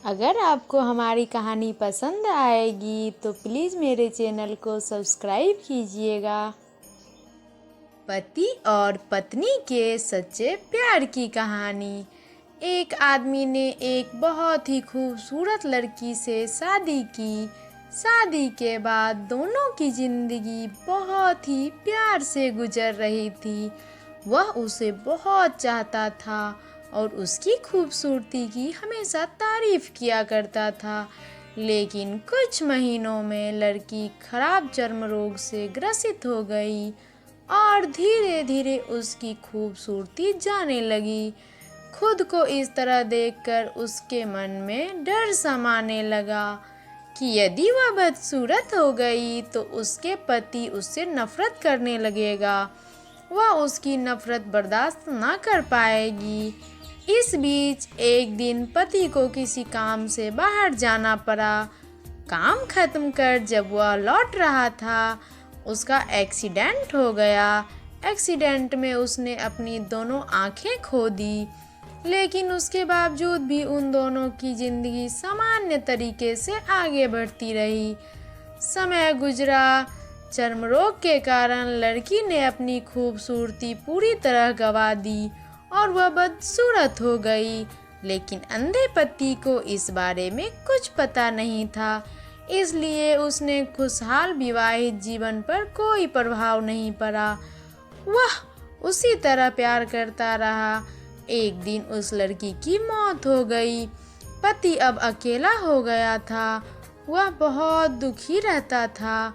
अगर आपको हमारी कहानी पसंद आएगी तो प्लीज़ मेरे चैनल को सब्सक्राइब कीजिएगा। पति और पत्नी के सच्चे प्यार की कहानी। एक आदमी ने एक बहुत ही खूबसूरत लड़की से शादी की। शादी के बाद दोनों की ज़िंदगी बहुत ही प्यार से गुजर रही थी। वह उसे बहुत चाहता था और उसकी खूबसूरती की हमेशा तारीफ किया करता था। लेकिन कुछ महीनों में लड़की खराब चर्म रोग से ग्रसित हो गई और धीरे धीरे उसकी खूबसूरती जाने लगी। खुद को इस तरह देखकर उसके मन में डर समाने लगा कि यदि वह बदसूरत हो गई तो उसके पति उससे नफरत करने लगेगा। वह उसकी नफरत बर्दाश्त न कर पाएगी। इस बीच एक दिन पति को किसी काम से बाहर जाना पड़ा। काम खत्म कर जब वह लौट रहा था उसका एक्सीडेंट हो गया। एक्सीडेंट में उसने अपनी दोनों आंखें खो दी, लेकिन उसके बावजूद भी उन दोनों की ज़िंदगी सामान्य तरीके से आगे बढ़ती रही। समय गुजरा। चर्म रोग के कारण लड़की ने अपनी खूबसूरती पूरी तरह गंवा दी और वह बदसूरत हो गई। लेकिन अंधे पति को इस बारे में कुछ पता नहीं था, इसलिए उसने खुशहाल विवाहित जीवन पर कोई प्रभाव नहीं पड़ा। वह उसी तरह प्यार करता रहा। एक दिन उस लड़की की मौत हो गई। पति अब अकेला हो गया था। वह बहुत दुखी रहता था।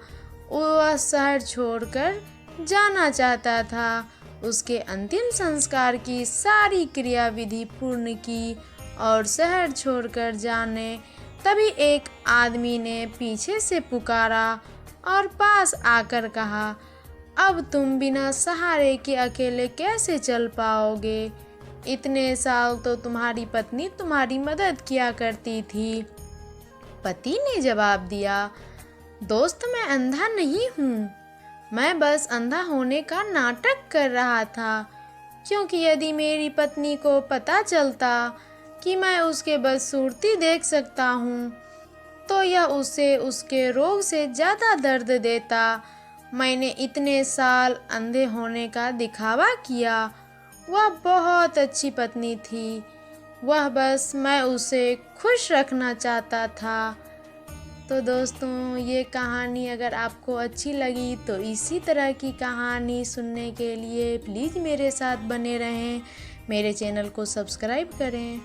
वह शहर छोड़कर जाना चाहता था। उसके अंतिम संस्कार की सारी क्रियाविधि पूर्ण की और शहर छोड़कर जाने तभी एक आदमी ने पीछे से पुकारा और पास आकर कहा, अब तुम बिना सहारे के अकेले कैसे चल पाओगे? इतने साल तो तुम्हारी पत्नी तुम्हारी मदद किया करती थी। पति ने जवाब दिया, दोस्त मैं अंधा नहीं हूँ, मैं बस अंधा होने का नाटक कर रहा था, क्योंकि यदि मेरी पत्नी को पता चलता कि मैं उसके बदसूरती देख सकता हूँ तो यह उसे उसके रोग से ज़्यादा दर्द देता। मैंने इतने साल अंधे होने का दिखावा किया। वह बहुत अच्छी पत्नी थी। वह बस मैं उसे खुश रखना चाहता था। तो दोस्तों, ये कहानी अगर आपको अच्छी लगी तो इसी तरह की कहानी सुनने के लिए प्लीज़ मेरे साथ बने रहें। मेरे चैनल को सब्सक्राइब करें।